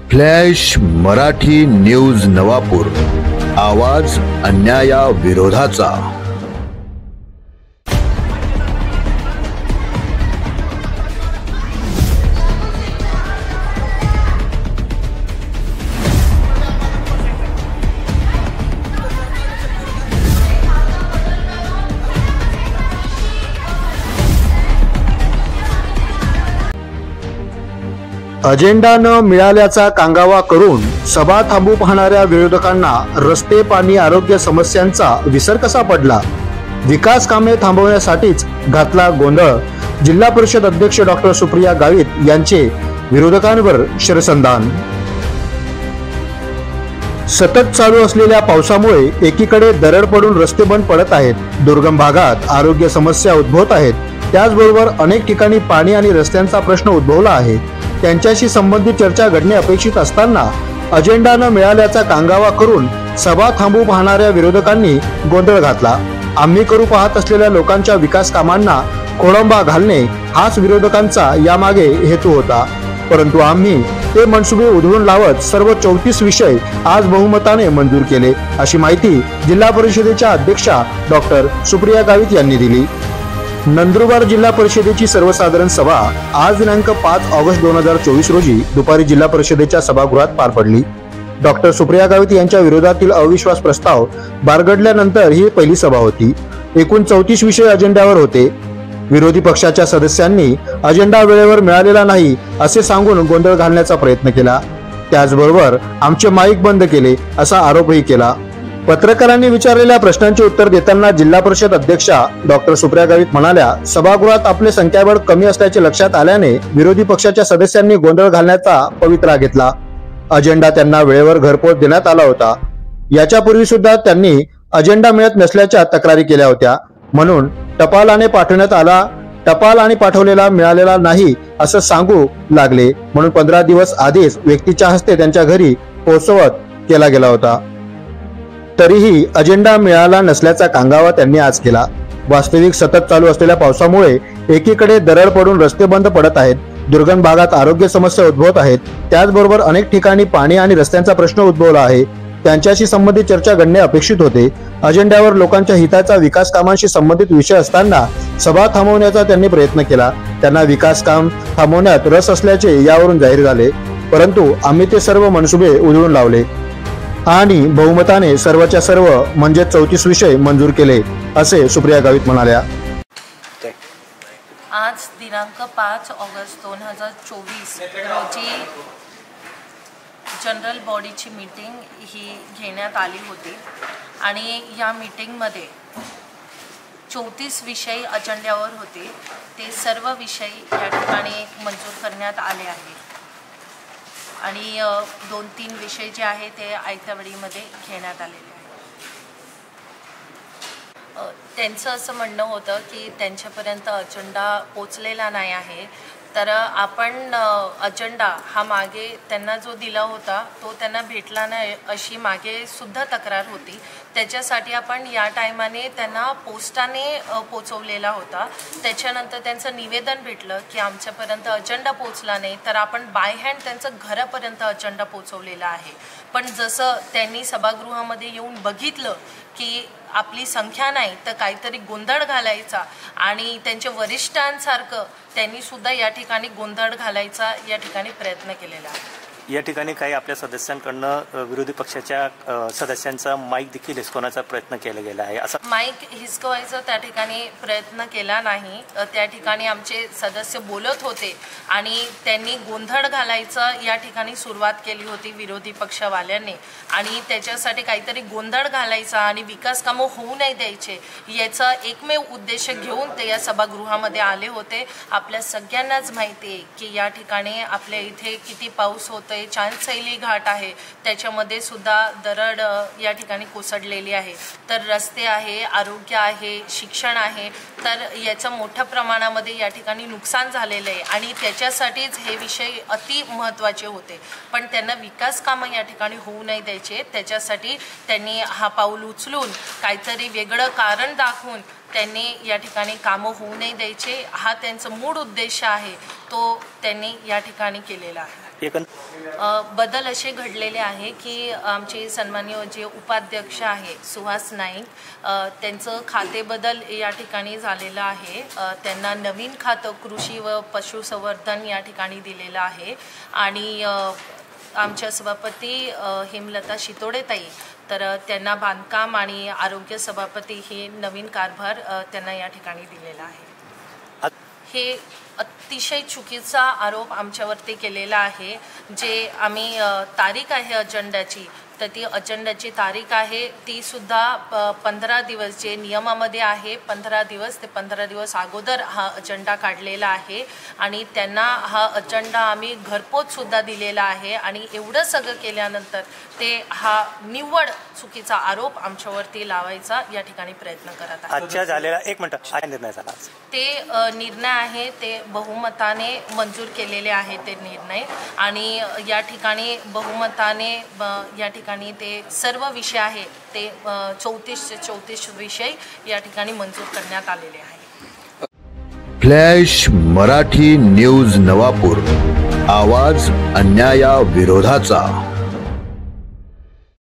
Flash Marathi news Navapur, आवाज अन्यायाविरोधाचा। Agenda न मिळाल्याचा कांगावा करून सभा थांबू पाहणाऱ्या विरोधकांना रस्ते, पाणी, आरोग्य समस्यांचा विसर कसा पडला? विकास कामे थांबवण्यासाठीच घातला गोंधळ। जिल्हा परिषद अध्यक्ष डॉक्टर सुप्रिया गावित यांचे विरोधकांवर शरसंधान। सतत चालू असलेल्या पावसामुळे एकीकडे दरड पडून रस्ते बंद पडत आहेत, दुर्गम भागात आरोग्य समस्या उद्भवत आहेत, त्याचबरोबर अनेक ठिकाणी पाणी आणि रस्त्यांचा प्रश्न उद्भवला आहे। त्यांच्याशी संबंधित चर्चा घडणे अपेक्षित असताना अजेंडा न मिळाल्याचा कांगावा करून सभा थांबू पाहणाऱ्या विरोधकांनी गोंधळ घातला। आम्ही करू पाहत असलेल्या लोकांच्या विकास कामांना खोळंबा घालणे हाच विरोधकांचा यामागे हेतू होता, परंतु आम्ही ते मनसुबे उधळून लावत सर्व 34 विषय आज बहुमताने मंजूर केले, अशी माहिती जिल्हा परिषदेच्या अध्यक्षा डॉक्टर सुप्रिया गावित यांनी दिली। नंदुरबार जिल्हा परिषदेची सर्वसाधारण सभा आज दिनांक 5 ऑगस्ट 2024 रोजी दुपारी जिल्हा परिषदेच्या सभागृहात पार पडली। डॉक्टर सुप्रिया गावित यांच्या विरोधातील अविश्वास प्रस्ताव बारगडल्यानंतर ही पहिली सभा होती। एकूण 34 विषय अजेंड्यावर होते। विरोधी पक्षाच्या सदस्यांनी अजेंडा वेळेवर मिळालेला नाही असे सांगून गोंधळ घालण्याचा प्रयत्न केला, त्याचबरोबर आमचे माईक बंद केले असा आरोपही केला। पत्रकारांनी विचारलेल्या प्रश्नांचे उत्तर देताना जिल्हा परिषद अध्यक्षा डॉक्टर सुप्रिया गावित म्हणाल्या, सभागृहात आपले संख्याबळ कमी असल्याचे लक्षात आल्याने विरोधी पक्षाच्या सदस्यांनी गोंधळ घालण्याचा पवित्रा घेतला। अजेंडा त्यांना वेळेवर घरपोच देण्यात आला होता। याच्यापूर्वी सुद्धा त्यांनी अजेंडा मिळत नसल्याच्या तक्रारी केल्या होत्या, म्हणून टपालाने पाठवण्यात आला, टपाल आणि पाठवलेला मिळालेला नाही असं सांगू लागले, म्हणून 15 दिवस आधीच व्यक्तीच्या हस्ते त्यांच्या घरी पोहोचवत केला गेला होता। तरीही अजेंडा मिळाला नसल्याचा कांगावा त्यांनी आज केला। वास्तविक सतत चालू असलेल्या पावसामुळे एकीकडे दरड पडून रस्ते बंद पडत आहेत, दुर्गम भागात आरोग्य समस्या उद्भवत आहेत, त्याचबरोबर अनेक ठिकाणी पाणी आणि रस्त्यांचा प्रश्न उद्भवला आहे। त्यांच्याशी संबंधित चर्चा घडणे अपेक्षित होते। अजेंड्यावर लोकांच्या हिताचा विकास कामांशी संबंधित विषय असताना सभा थांबवण्याचा त्यांनी प्रयत्न केला। त्यांना विकास काम थांबवण्यात रस असल्याचे यावरून जाहीर झाले, परंतु आम्ही ते सर्व मनसुबे उधळून लावले आणि बहुमताने सर्वच्या सर्व म्हणजे 34 विषय मंजूर केले, असे सुप्रिया गावित म्हणाल्या। आज दिनांक 5 ऑगस्ट 2024 रोजी जनरल बॉडीची मीटिंग ही घेण्यात आली होती आणि या मीटिंगमध्ये 34 विषय अजेंड्यावर होते। ते सर्व विषय या ठिकाणी मंजूर करण्यात आले आहेत आणि 2-3 विषय जे आहे ते आयत्या वेळेमध्ये घेण्यात आलेले आहेत। त्यांचं असं म्हणणं होतं की त्यांच्यापर्यंत अजेंडा पोचलेला नाही आहे, तर आपण अजेंडा हा मागे त्यांना जो दिला होता तो त्यांना भेटला नाही अशी मागे सुद्धा तक्रार होती। त्याच्यासाठी आपण या टायमाने त्यांना पोस्टाने पोचवलेला होता। त्याच्यानंतर त्यांचं निवेदन भेटलं की आमच्यापर्यंत अजेंडा पोचला नाही, तर आपण बाय हँड त्यांचं घरापर्यंत अजेंडा पोचवलेला आहे। पण जसं त्यांनी सभागृहामध्ये येऊन बघितलं की आपली संख्या नाही तर काहीतरी गोंधळ घालायचा आणि त्यांच्या वरिष्ठांसारखं त्यांनी सुद्धा या ठिकाणी गोंधळ घालायचा या ठिकाणी प्रयत्न केलेला आहे। या ठिकाणी काही आपल्या सदस्यांकडनं विरोधी पक्षाच्या सदस्यांचा माईक देखील हिसकवण्याचा प्रयत्न केला गेला आहे। असं माईक हिसकवायचा त्या ठिकाणी प्रयत्न केला नाही। त्या ठिकाणी आमचे सदस्य बोलत होते आणि त्यांनी गोंधळ घालायचं या ठिकाणी सुरुवात केली होती विरोधी पक्षवाल्यांनी आणि त्याच्यासाठी काहीतरी गोंधळ घालायचा आणि विकास कामं होऊ नाही द्यायचे याचा एकमेव उद्देश घेऊन ते या सभागृहामध्ये आले होते। आपल्या सगळ्यांनाच माहिती आहे की या ठिकाणी आपल्या इथे किती पाऊस होतो, चांदशैली घाट आहे, त्याच्यामध्ये सुद्धा दरड या ठिकाणी कोसळलेली आहे, तर रस्ते आहे, आरोग्य आहे, शिक्षण आहे, तर याचं मोठ्या प्रमाणामध्ये या ठिकाणी नुकसान झालेलं आहे आणि त्याच्यासाठीच हे विषय अति महत्त्वाचे होते। पण त्यांना विकास कामं या ठिकाणी होऊ नाही द्यायचे, त्याच्यासाठी त्यांनी हा पाऊल उचलून काहीतरी वेगळं कारण दाखवून त्यांनी या ठिकाणी कामं होऊ नाही द्यायचे हा त्यांचा मूळ उद्देश आहे, तो त्यांनी या ठिकाणी केलेला आहे। बदल असे घडलेले आहे की आमचे सन्माननीय जे उपाध्यक्ष आहे सुहास नाईक, त्यांचं खातेबदल या ठिकाणी झालेलं आहे. त्यांना नवीन खातं कृषी व पशुसंवर्धन या ठिकाणी दिलेलं आहे. आणि आमच्या सभापती हेमलता शितोडेताई, तर त्यांना बांधकाम आणि आरोग्य सभापती हे नवीन कारभार त्यांना या ठिकाणी दिलेला आहे. हे अतिशय चुकीचा आरोप आमच्यावरती केलेला आहे. जे आम्ही तारीख आहे अजेंड्याची, तर ती अजेंड्याची तारीख आहे ती सुद्धा 15 दिवस जे नियमामध्ये आहे 15 दिवस, ते 15 दिवस अगोदर हा अजेंडा काढलेला आहे. आणि त्यांना हा अजेंडा आम्ही घरपोचसुद्धा दिलेला आहे. आणि एवढं सगळं केल्यानंतर ते हा निव्वळ चुकीचा आरोप आमच्यावरती लावायचा या ठिकाणी प्रयत्न करत आहेत. आजच्या झालेला एक मिनिट काय निर्णय झाला? ते निर्णय आहे ते बहुमताने मंजूर केलेले आहे ते निर्णय. आणि या ठिकाणी बहुमताने या ठिकाणी ते सर्व विषय आहे ते 34 विषय या ठिकाणी मंजूर करण्यात आलेले आहे. फ्लॅश मराठी न्यूज नवापूर, आवाज अन्यायाविरोधाचा.